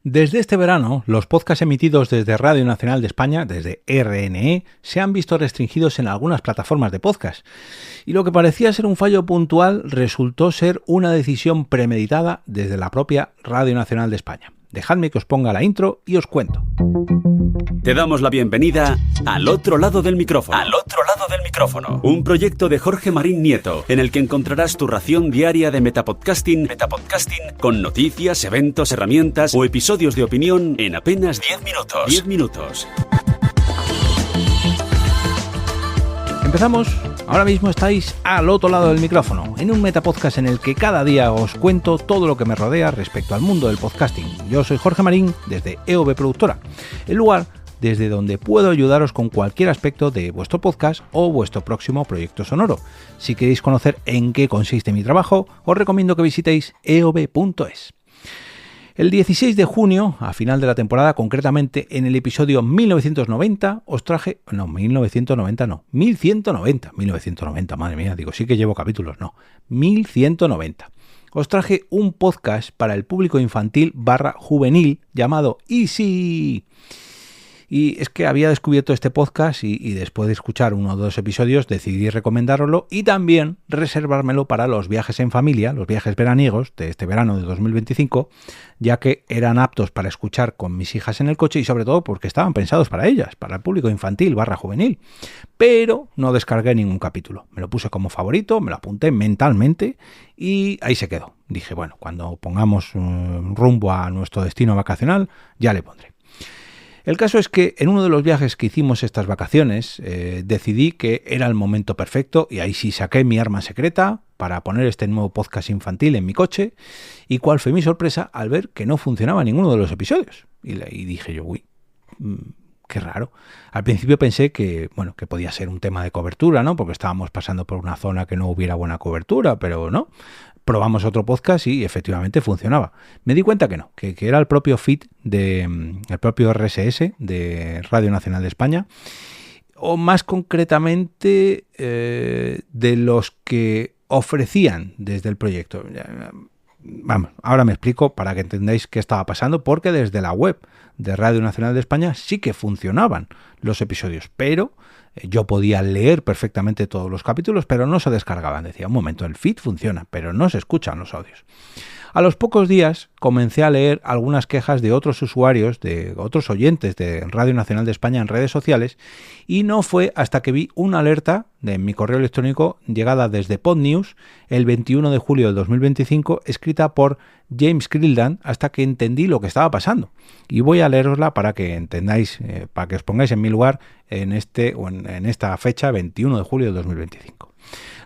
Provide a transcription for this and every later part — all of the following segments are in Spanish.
Desde este verano, los podcasts emitidos desde Radio Nacional de España, desde RNE, se han visto restringidos en algunas plataformas de podcast. Y lo que parecía ser un fallo puntual resultó ser una decisión premeditada desde la propia Radio Nacional de España. Dejadme que os ponga la intro y os cuento. Te damos la bienvenida al otro lado del micrófono. Al otro lado del micrófono. Un proyecto de Jorge Marín Nieto, en el que encontrarás tu ración diaria de metapodcasting con noticias, eventos, herramientas o episodios de opinión en apenas 10 minutos. 10 minutos. Empezamos. Ahora mismo estáis al otro lado del micrófono, en un metapodcast en el que cada día os cuento todo lo que me rodea respecto al mundo del podcasting. Yo soy Jorge Marín, desde EOB Productora, el lugar desde donde puedo ayudaros con cualquier aspecto de vuestro podcast o vuestro próximo proyecto sonoro. Si queréis conocer en qué consiste mi trabajo, os recomiendo que visitéis eob.es. El 16 de junio, a final de la temporada, concretamente en el episodio 1990, os traje... No, 1990 no, 1190, madre mía, digo, sí que llevo capítulos, no, 1190. Os traje un podcast para el público infantil / juvenil llamado Easy. Y es que había descubierto este podcast y después de escuchar uno o dos episodios decidí recomendároslo y también reservármelo para los viajes en familia, los viajes veraniegos de este verano de 2025, ya que eran aptos para escuchar con mis hijas en el coche y sobre todo porque estaban pensados para ellas, para el público infantil / juvenil. Pero no descargué ningún capítulo. Me lo puse como favorito, me lo apunté mentalmente y ahí se quedó. Dije, bueno, cuando pongamos rumbo a nuestro destino vacacional, ya le pondré. El caso es que en uno de los viajes que hicimos estas vacaciones decidí que era el momento perfecto y ahí sí saqué mi arma secreta para poner este nuevo podcast infantil en mi coche y cuál fue mi sorpresa al ver que no funcionaba ninguno de los episodios. Y dije yo, uy, qué raro. Al principio pensé que podía ser un tema de cobertura, ¿no? Porque estábamos pasando por una zona que no hubiera buena cobertura, pero no. Probamos otro podcast y efectivamente funcionaba. Me di cuenta que no, que era el propio feed el propio RSS de Radio Nacional de España, o más concretamente de los que ofrecían desde el proyecto. Vamos, ahora me explico para que entendáis qué estaba pasando, porque desde la web de Radio Nacional de España sí que funcionaban los episodios, pero yo podía leer perfectamente todos los capítulos, pero no se descargaban. Decía, un momento, el feed funciona, pero no se escuchan los audios. A los pocos días comencé a leer algunas quejas de otros usuarios, de otros oyentes de Radio Nacional de España en redes sociales, y no fue hasta que vi una alerta de mi correo electrónico llegada desde PodNews el 21 de julio del 2025, escrita por James Crildan, hasta que entendí lo que estaba pasando. Y voy a leerosla para que entendáis, para que os pongáis en mi lugar en esta fecha, 21 de julio del 2025.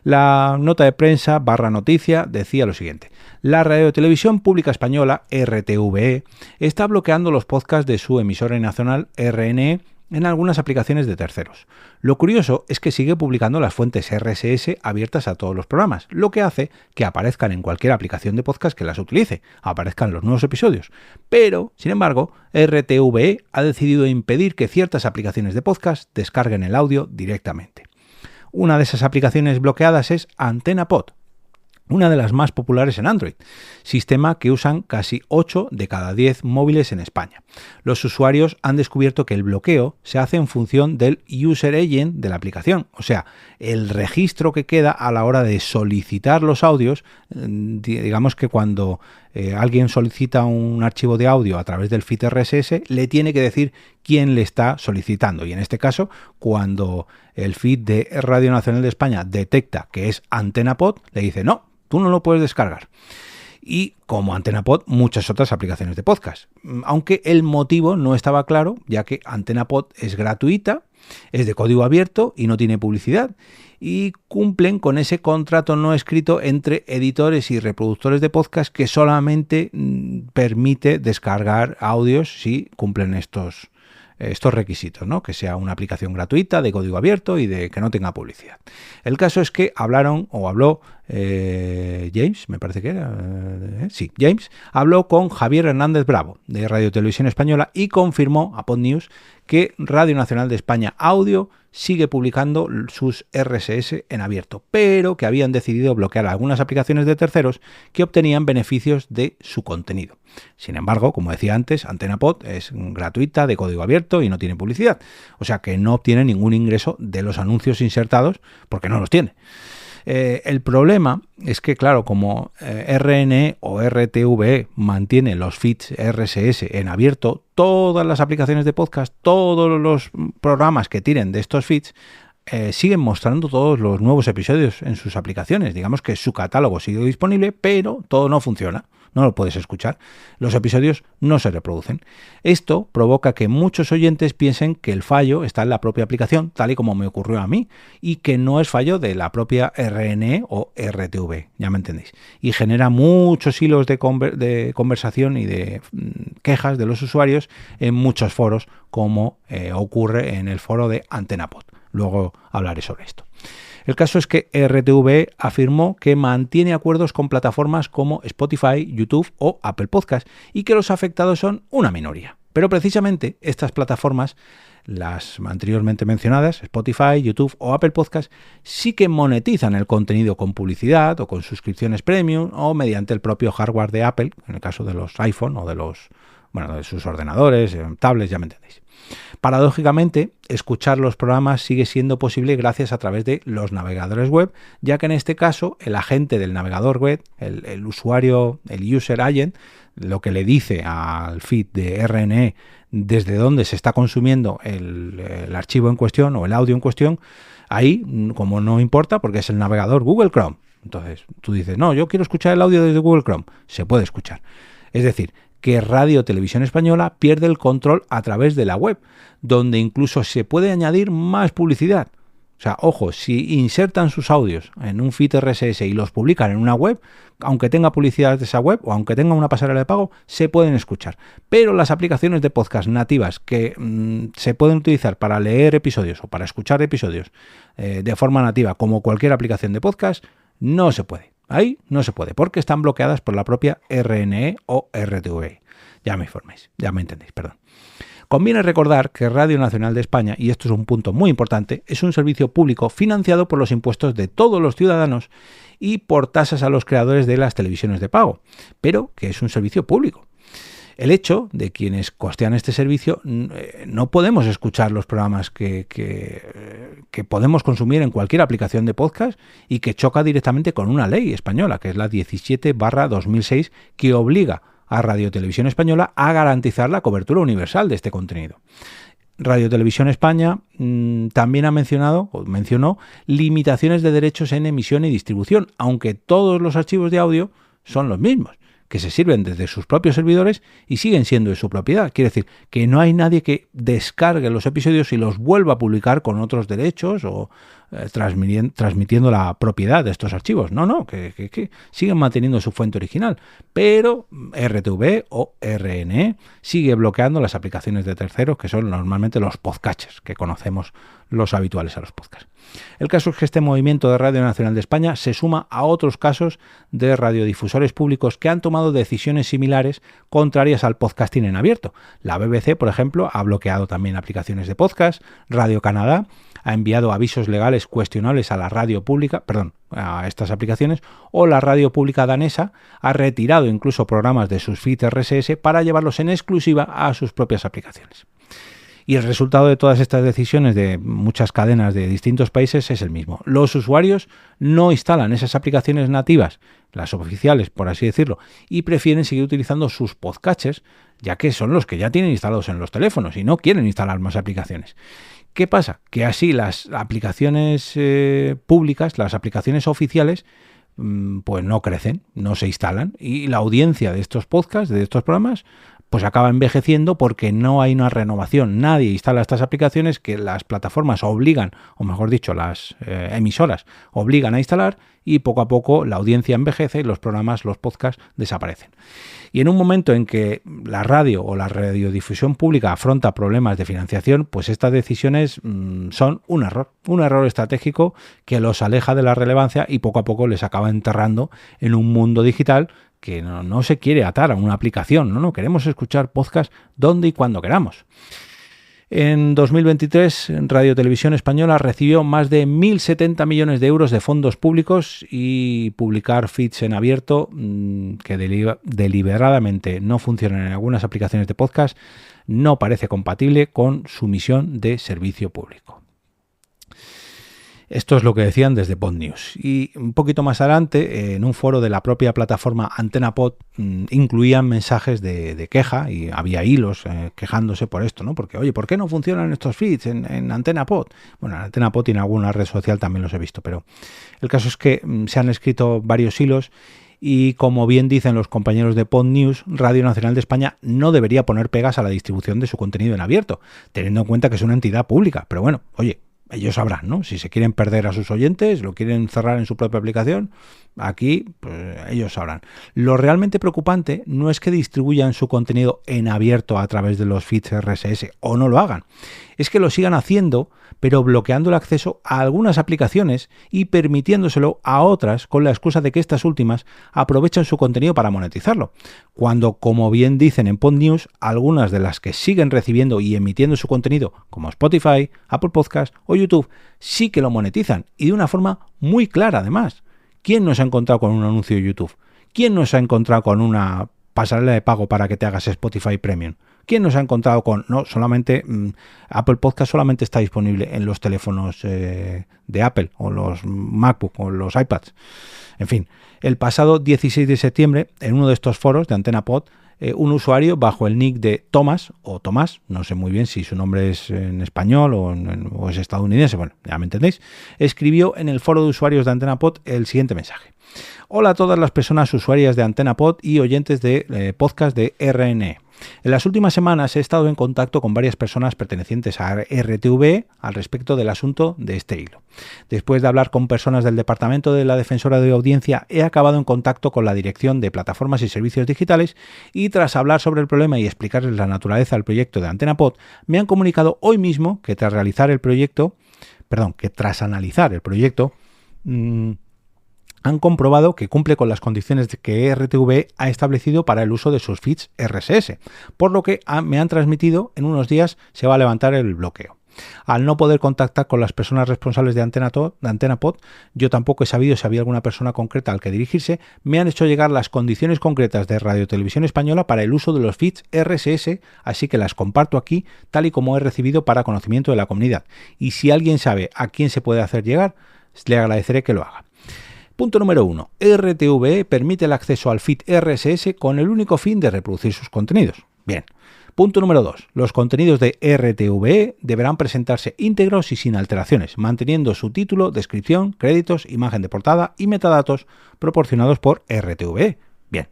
La nota de prensa / noticia decía lo siguiente. La Radiotelevisión Pública Española, RTVE, está bloqueando los podcasts de su emisora nacional RNE en algunas aplicaciones de terceros. Lo curioso es que sigue publicando las fuentes RSS abiertas a todos los programas, lo que hace que aparezcan en cualquier aplicación de podcast que las utilice, aparezcan los nuevos episodios. Pero, sin embargo, RTVE ha decidido impedir que ciertas aplicaciones de podcast descarguen el audio directamente. Una de esas aplicaciones bloqueadas es AntennaPod, una de las más populares en Android, sistema que usan casi 8 de cada 10 móviles en España. Los usuarios han descubierto que el bloqueo se hace en función del user agent de la aplicación, o sea, el registro que queda a la hora de solicitar los audios. Digamos que cuando alguien solicita un archivo de audio a través del feed RSS, le tiene que decir quién le está solicitando. Y en este caso, cuando el feed de Radio Nacional de España detecta que es AntennaPod, le dice, no, tú no lo puedes descargar. Y como AntennaPod, muchas otras aplicaciones de podcast. Aunque el motivo no estaba claro, ya que AntennaPod es gratuita, es de código abierto y no tiene publicidad. Y cumplen con ese contrato no escrito entre editores y reproductores de podcast que solamente permite descargar audios si cumplen estos requisitos, ¿no? Que sea una aplicación gratuita, de código abierto y de que no tenga publicidad. El caso es que habló James, me parece que era, James, habló con Javier Hernández Bravo de Radio Televisión Española y confirmó a Podnews que Radio Nacional de España Audio sigue publicando sus RSS en abierto, pero que habían decidido bloquear algunas aplicaciones de terceros que obtenían beneficios de su contenido. Sin embargo, como decía antes, AntenaPod es gratuita, de código abierto y no tiene publicidad, o sea que no obtiene ningún ingreso de los anuncios insertados porque no los tiene. El problema es que, claro, como RNE o RTVE mantiene los feeds RSS en abierto, todas las aplicaciones de podcast, todos los programas que tienen de estos feeds, siguen mostrando todos los nuevos episodios en sus aplicaciones. Digamos que su catálogo sigue disponible, pero todo no funciona. No lo puedes escuchar. Los episodios no se reproducen. Esto provoca que muchos oyentes piensen que el fallo está en la propia aplicación, tal y como me ocurrió a mí, y que no es fallo de la propia RNE o RTV, ya me entendéis. Y genera muchos hilos de conversación y de quejas de los usuarios en muchos foros, como ocurre en el foro de AntenaPod. Luego hablaré sobre esto. El caso es que RTV afirmó que mantiene acuerdos con plataformas como Spotify, YouTube o Apple Podcast y que los afectados son una minoría. Pero precisamente estas plataformas, las anteriormente mencionadas, Spotify, YouTube o Apple Podcast, sí que monetizan el contenido con publicidad o con suscripciones premium o mediante el propio hardware de Apple, en el caso de los iPhone o de sus ordenadores, tablets, ya me entendéis. Paradójicamente, escuchar los programas sigue siendo posible gracias a través de los navegadores web, ya que en este caso el agente del navegador web, el usuario, el user agent, lo que le dice al feed de RNE desde dónde se está consumiendo el archivo en cuestión o el audio en cuestión, ahí, como no importa, porque es el navegador Google Chrome. Entonces, tú dices, no, yo quiero escuchar el audio desde Google Chrome. Se puede escuchar. Es decir, que Radio Televisión Española pierde el control a través de la web, donde incluso se puede añadir más publicidad. O sea, ojo, si insertan sus audios en un feed RSS y los publican en una web, aunque tenga publicidad de esa web o aunque tenga una pasarela de pago, se pueden escuchar. Pero las aplicaciones de podcast nativas que se pueden utilizar para leer episodios o para escuchar episodios de forma nativa, como cualquier aplicación de podcast, no se puede. Ahí no se puede, porque están bloqueadas por la propia RNE o RTV. Ya me informéis, ya me entendéis, perdón. Conviene recordar que Radio Nacional de España, y esto es un punto muy importante, es un servicio público financiado por los impuestos de todos los ciudadanos y por tasas a los creadores de las televisiones de pago, pero que es un servicio público. El hecho de quienes costean este servicio, no podemos escuchar los programas que podemos consumir en cualquier aplicación de podcast y que choca directamente con una ley española, que es la 17/2006, que obliga a Radio Televisión Española a garantizar la cobertura universal de este contenido. Radio Televisión España también mencionó limitaciones de derechos en emisión y distribución, aunque todos los archivos de audio son los mismos, que se sirven desde sus propios servidores y siguen siendo de su propiedad. Quiere decir que no hay nadie que descargue los episodios y los vuelva a publicar con otros derechos o transmitiendo la propiedad de estos archivos. No, que siguen manteniendo su fuente original. Pero RTV o RNE sigue bloqueando las aplicaciones de terceros, que son normalmente los podcatchers, que conocemos los habituales a los podcasts. El caso es que este movimiento de Radio Nacional de España se suma a otros casos de radiodifusores públicos que han tomado decisiones similares contrarias al podcasting en abierto. La BBC, por ejemplo, ha bloqueado también aplicaciones de podcast. Radio Canadá ha enviado avisos legales cuestionables a la radio pública, a estas aplicaciones, o la radio pública danesa ha retirado incluso programas de sus feeds RSS para llevarlos en exclusiva a sus propias aplicaciones. Y el resultado de todas estas decisiones de muchas cadenas de distintos países es el mismo. Los usuarios no instalan esas aplicaciones nativas, las oficiales, por así decirlo, y prefieren seguir utilizando sus podcatchers, ya que son los que ya tienen instalados en los teléfonos y no quieren instalar más aplicaciones. ¿Qué pasa? Que así las aplicaciones públicas, las aplicaciones oficiales, pues no crecen, no se instalan, y la audiencia de estos podcasts, de estos programas, pues acaba envejeciendo porque no hay una renovación. Nadie instala estas aplicaciones que las plataformas obligan, o mejor dicho, las emisoras obligan a instalar, y poco a poco la audiencia envejece y los programas, los podcasts, desaparecen. Y en un momento en que la radio o la radiodifusión pública afronta problemas de financiación, pues estas decisiones son un error estratégico que los aleja de la relevancia y poco a poco les acaba enterrando en un mundo digital que no se quiere atar a una aplicación, no queremos escuchar podcast donde y cuando queramos. En 2023, Radio Televisión Española recibió más de 1.070 millones de euros de fondos públicos, y publicar feeds en abierto que deliberadamente no funcionan en algunas aplicaciones de podcast no parece compatible con su misión de servicio público. Esto es lo que decían desde Podnews. Y un poquito más adelante, en un foro de la propia plataforma AntenaPod, incluían mensajes de queja, y había hilos quejándose por esto, ¿no? Porque, oye, ¿por qué no funcionan estos feeds en AntenaPod? Bueno, en AntenaPod y en alguna red social también los he visto, pero el caso es que se han escrito varios hilos. Y como bien dicen los compañeros de Podnews, Radio Nacional de España no debería poner pegas a la distribución de su contenido en abierto, teniendo en cuenta que es una entidad pública. Pero bueno, oye, ellos sabrán, ¿no? Si se quieren perder a sus oyentes, lo quieren cerrar en su propia aplicación, aquí pues, ellos sabrán. Lo realmente preocupante no es que distribuyan su contenido en abierto a través de los feeds RSS o no lo hagan. Es que lo sigan haciendo, pero bloqueando el acceso a algunas aplicaciones y permitiéndoselo a otras con la excusa de que estas últimas aprovechan su contenido para monetizarlo. Cuando, como bien dicen en Podnews, algunas de las que siguen recibiendo y emitiendo su contenido, como Spotify, Apple Podcast o YouTube, sí que lo monetizan, y de una forma muy clara además. ¿Quién no se ha encontrado con un anuncio de YouTube? ¿Quién no se ha encontrado con una pasarela de pago para que te hagas Spotify Premium? ¿Quién nos ha encontrado con, no, solamente Apple Podcast solamente está disponible en los teléfonos de Apple, o los MacBook, o los iPads? En fin, el pasado 16 de septiembre, en uno de estos foros de AntenaPod, un usuario bajo el nick de Tomás, o Tomás, no sé muy bien si su nombre es en español o es estadounidense, bueno, ya me entendéis, escribió en el foro de usuarios de AntenaPod el siguiente mensaje. Hola a todas las personas usuarias de AntenaPod y oyentes de podcast de RNE. En las últimas semanas he estado en contacto con varias personas pertenecientes a RTV al respecto del asunto de este hilo. Después de hablar con personas del Departamento de la Defensora de Audiencia, he acabado en contacto con la Dirección de Plataformas y Servicios Digitales, y tras hablar sobre el problema y explicarles la naturaleza del proyecto de AntenaPod, me han comunicado hoy mismo que tras analizar el proyecto, han comprobado que cumple con las condiciones que RTV ha establecido para el uso de sus feeds RSS, por lo que me han transmitido en unos días se va a levantar el bloqueo. Al no poder contactar con las personas responsables de AntenaPod, yo tampoco he sabido si había alguna persona concreta al que dirigirse. Me han hecho llegar las condiciones concretas de Radio Televisión Española para el uso de los feeds RSS, así que las comparto aquí tal y como he recibido para conocimiento de la comunidad. Y si alguien sabe a quién se puede hacer llegar, le agradeceré que lo haga. Punto número 1. RTV permite el acceso al feed RSS con el único fin de reproducir sus contenidos. Bien. Punto número 2. Los contenidos de RTV deberán presentarse íntegros y sin alteraciones, manteniendo su título, descripción, créditos, imagen de portada y metadatos proporcionados por RTV. Bien.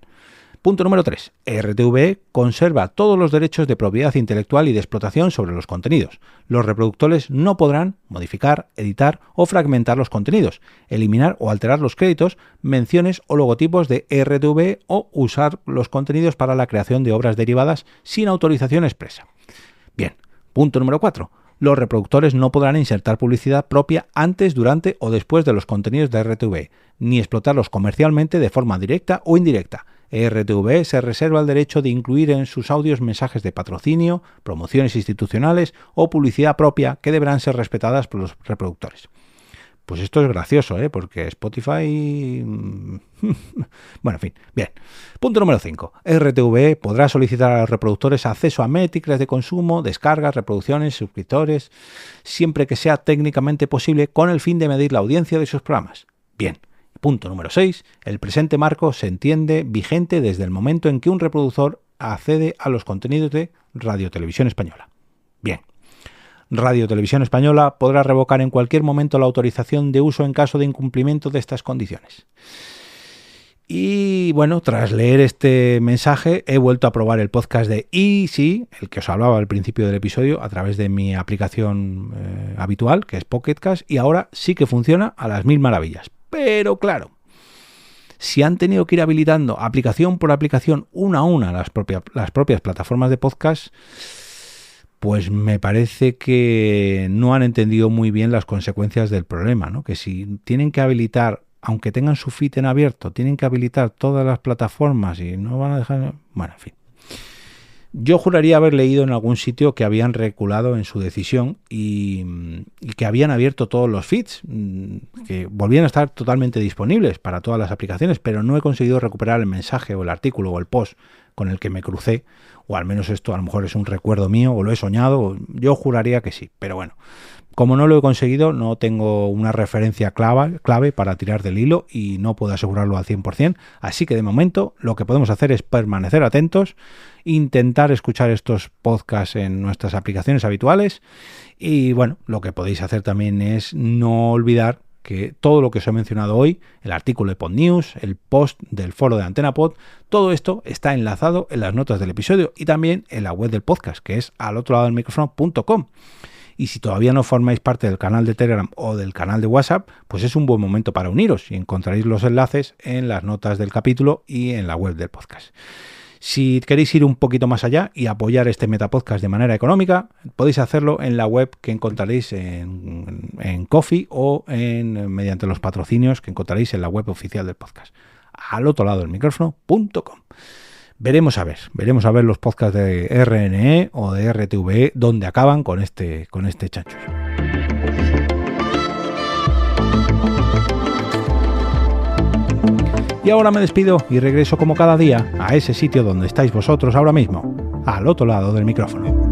Punto número 3. RTV conserva todos los derechos de propiedad intelectual y de explotación sobre los contenidos. Los reproductores no podrán modificar, editar o fragmentar los contenidos, eliminar o alterar los créditos, menciones o logotipos de RTV o usar los contenidos para la creación de obras derivadas sin autorización expresa. Bien. Punto número 4. Los reproductores no podrán insertar publicidad propia antes, durante o después de los contenidos de RTV, ni explotarlos comercialmente de forma directa o indirecta. RTV se reserva el derecho de incluir en sus audios mensajes de patrocinio, promociones institucionales o publicidad propia que deberán ser respetadas por los reproductores. Pues esto es gracioso, porque Spotify... bueno, en fin, bien. Punto número 5. RTV podrá solicitar a los reproductores acceso a métricas de consumo, descargas, reproducciones, suscriptores, siempre que sea técnicamente posible con el fin de medir la audiencia de sus programas. Bien. Punto número 6. El presente marco se entiende vigente desde el momento en que un reproductor accede a los contenidos de Radio Televisión Española. Bien. Radio Televisión Española podrá revocar en cualquier momento la autorización de uso en caso de incumplimiento de estas condiciones. Y bueno, tras leer este mensaje he vuelto a probar el podcast de Easy, el que os hablaba al principio del episodio, a través de mi aplicación habitual, que es Pocket Cast, y ahora sí que funciona a las mil maravillas. Pero claro, si han tenido que ir habilitando aplicación por aplicación, una a una, las propias plataformas de podcast, pues me parece que no han entendido muy bien las consecuencias del problema, ¿no? Que si tienen que habilitar, aunque tengan su feed en abierto, tienen que habilitar todas las plataformas y no van a dejar... Bueno, en fin. Yo juraría haber leído en algún sitio que habían reculado en su decisión y que habían abierto todos los feeds, que volvían a estar totalmente disponibles para todas las aplicaciones, pero no he conseguido recuperar el mensaje o el artículo o el post con el que me crucé, o al menos esto a lo mejor es un recuerdo mío o lo he soñado, yo juraría que sí, pero bueno. Como no lo he conseguido, no tengo una referencia clave para tirar del hilo y no puedo asegurarlo al 100%, así que de momento lo que podemos hacer es permanecer atentos, intentar escuchar estos podcasts en nuestras aplicaciones habituales y bueno, lo que podéis hacer también es no olvidar que todo lo que os he mencionado hoy, el artículo de PodNews, el post del foro de AntenaPod, todo esto está enlazado en las notas del episodio y también en la web del podcast, que es alotroladodelmicrófono.com. Y si todavía no formáis parte del canal de Telegram o del canal de WhatsApp, pues es un buen momento para uniros y encontraréis los enlaces en las notas del capítulo y en la web del podcast. Si queréis ir un poquito más allá y apoyar este Metapodcast de manera económica, podéis hacerlo en la web que encontraréis en Ko-fi o mediante los patrocinios que encontraréis en la web oficial del podcast, alotroladodelmicrófono.com. Veremos a ver los podcasts de RNE o de RTVE donde acaban con este chanchullo. Y ahora me despido y regreso como cada día a ese sitio donde estáis vosotros ahora mismo, al otro lado del micrófono.